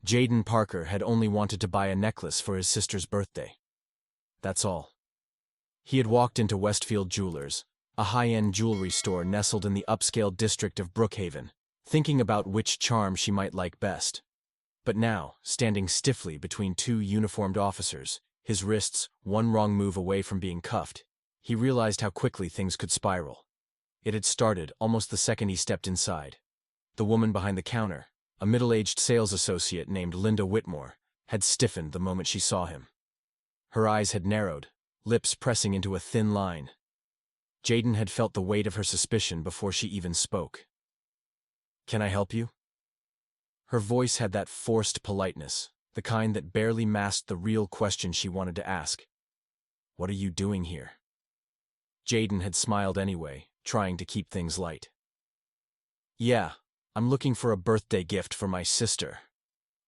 Jaden Parker had only wanted to buy a necklace for his sister's birthday. That's all. He had walked into Westfield Jewelers, a high-end jewelry store nestled in the upscale district of Brookhaven, thinking about which charm she might like best. But now, standing stiffly between two uniformed officers, his wrists one wrong move away from being cuffed, he realized how quickly things could spiral. It had started almost the second he stepped inside. The woman behind the counter, a middle-aged sales associate named Linda Whitmore, had stiffened the moment she saw him. Her eyes had narrowed, lips pressing into a thin line. Jaden had felt the weight of her suspicion before she even spoke. "Can I help you?" Her voice had that forced politeness, the kind that barely masked the real question she wanted to ask. "What are you doing here?" Jaden had smiled anyway, trying to keep things light. "Yeah, I'm looking for a birthday gift for my sister.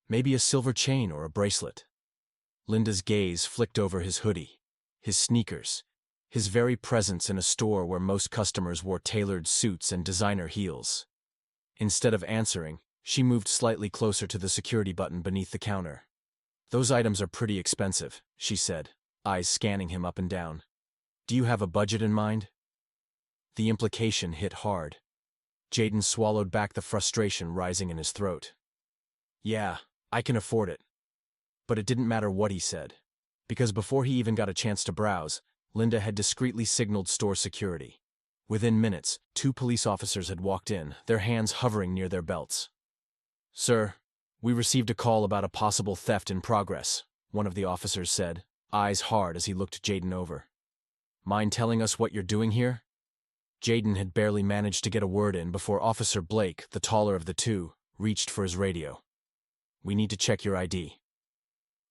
Maybe a silver chain or a bracelet." Linda's gaze flicked over his hoodie, his sneakers, his very presence in a store where most customers wore tailored suits and designer heels. Instead of answering, she moved slightly closer to the security button beneath the counter. "Those items are pretty expensive," she said, eyes scanning him up and down. "Do you have a budget in mind?" The implication hit hard. Jaden swallowed back the frustration rising in his throat. "Yeah, I can afford it." But it didn't matter what he said, because before he even got a chance to browse, Linda had discreetly signaled store security. Within minutes, 2 police officers had walked in, their hands hovering near their belts. "Sir, we received a call about a possible theft in progress," one of the officers said, eyes hard as he looked Jaden over. "Mind telling us what you're doing here?" Jaden had barely managed to get a word in before Officer Blake, the taller of the two, reached for his radio. "We need to check your ID."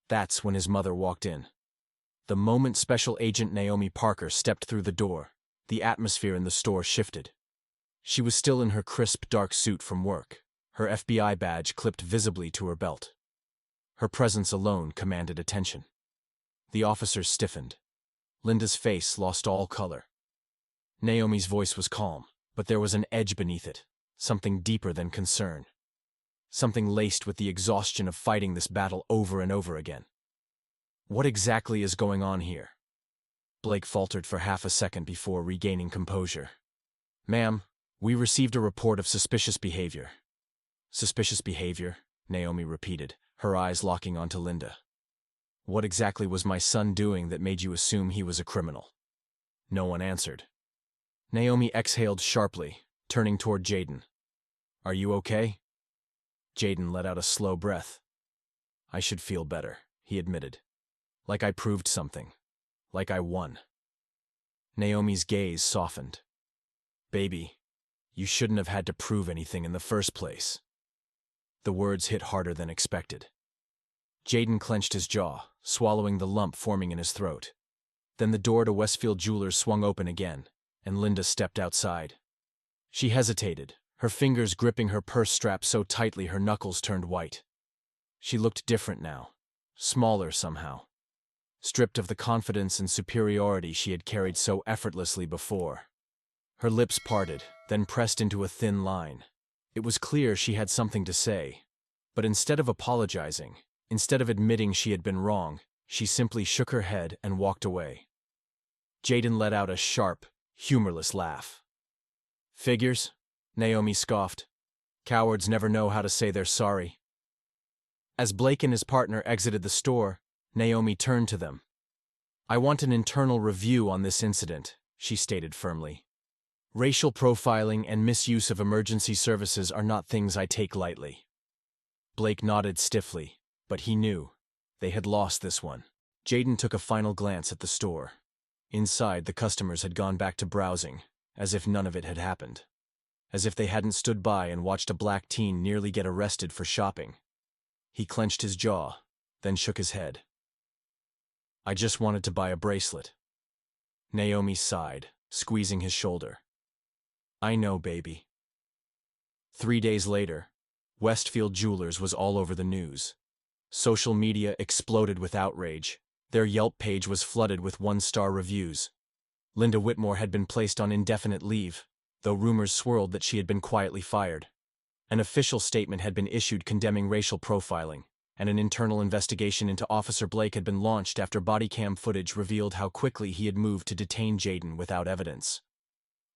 That's when his mother walked in. The moment Special Agent Naomi Parker stepped through the door, the atmosphere in the store shifted. She was still in her crisp dark suit from work, her FBI badge clipped visibly to her belt. Her presence alone commanded attention. The officers stiffened. Linda's face lost all color. Naomi's voice was calm, but there was an edge beneath it, something deeper than concern. Something laced with the exhaustion of fighting this battle over and over again. "What exactly is going on here?" Blake faltered for half a second before regaining composure. "Ma'am, we received a report of suspicious behavior." "Suspicious behavior," Naomi repeated, her eyes locking onto Linda. "What exactly was my son doing that made you assume he was a criminal?" No one answered. Naomi exhaled sharply, turning toward Jaden. "Are you okay?" Jaden let out a slow breath. "I should feel better," he admitted. "Like I proved something. Like I won." Naomi's gaze softened. "Baby, you shouldn't have had to prove anything in the first place." The words hit harder than expected. Jaden clenched his jaw, swallowing the lump forming in his throat. Then the door to Westfield Jewelers swung open again, and Linda stepped outside. She hesitated, her fingers gripping her purse strap so tightly her knuckles turned white. She looked different now, smaller somehow, stripped of the confidence and superiority she had carried so effortlessly before. Her lips parted, then pressed into a thin line. It was clear she had something to say, but instead of apologizing, instead of admitting she had been wrong, she simply shook her head and walked away. Jaden let out a sharp, humorless laugh. "Figures?" Naomi scoffed. "Cowards never know how to say they're sorry." As Blake and his partner exited the store, Naomi turned to them. "I want an internal review on this incident," she stated firmly. "Racial profiling and misuse of emergency services are not things I take lightly." Blake nodded stiffly, but he knew. They had lost this one. Jaden took a final glance at the store. Inside, the customers had gone back to browsing, as if none of it had happened. As if they hadn't stood by and watched a black teen nearly get arrested for shopping. He clenched his jaw, then shook his head. "I just wanted to buy a bracelet." Naomi sighed, squeezing his shoulder. "I know, baby." 3 days later, Westfield Jewelers was all over the news. Social media exploded with outrage. Their Yelp page was flooded with 1-star reviews. Linda Whitmore had been placed on indefinite leave, though rumors swirled that she had been quietly fired. An official statement had been issued condemning racial profiling, and an internal investigation into Officer Blake had been launched after body cam footage revealed how quickly he had moved to detain Jaden without evidence.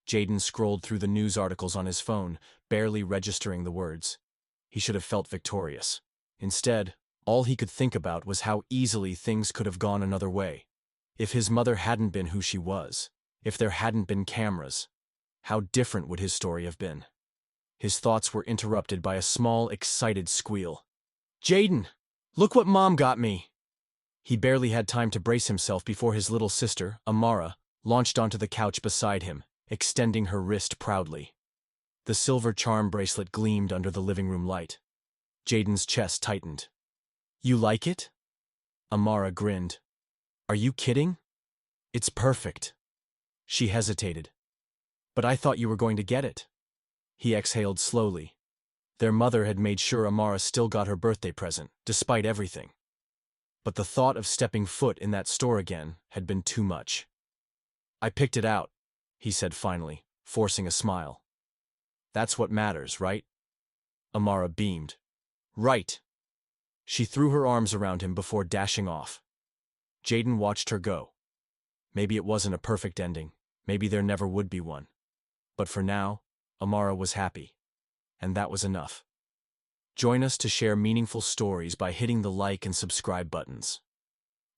Jaden scrolled through the news articles on his phone, barely registering the words. He should have felt victorious. Instead, all he could think about was how easily things could have gone another way. If his mother hadn't been who she was, if there hadn't been cameras, how different would his story have been? His thoughts were interrupted by a small, excited squeal. "Jaden! Look what Mom got me!" He barely had time to brace himself before his little sister, Amara, launched onto the couch beside him, extending her wrist proudly. The silver charm bracelet gleamed under the living room light. Jaden's chest tightened. "You like it?" Amara grinned. "Are you kidding? It's perfect." She hesitated. "But I thought you were going to get it." He exhaled slowly. Their mother had made sure Amara still got her birthday present, despite everything. But the thought of stepping foot in that store again had been too much. "I picked it out," he said finally, forcing a smile. "That's what matters, right?" Amara beamed. "Right." She threw her arms around him before dashing off. Jaden watched her go. Maybe it wasn't a perfect ending. Maybe there never would be one. But for now, Amara was happy. And that was enough. Join us to share meaningful stories by hitting the like and subscribe buttons.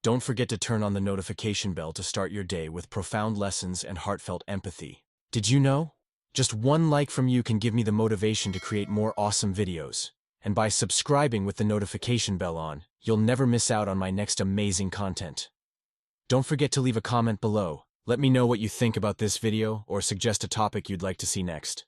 Don't forget to turn on the notification bell to start your day with profound lessons and heartfelt empathy. Did you know? Just one like from you can give me the motivation to create more awesome videos. And by subscribing with the notification bell on, you'll never miss out on my next amazing content. Don't forget to leave a comment below. Let me know what you think about this video or suggest a topic you'd like to see next.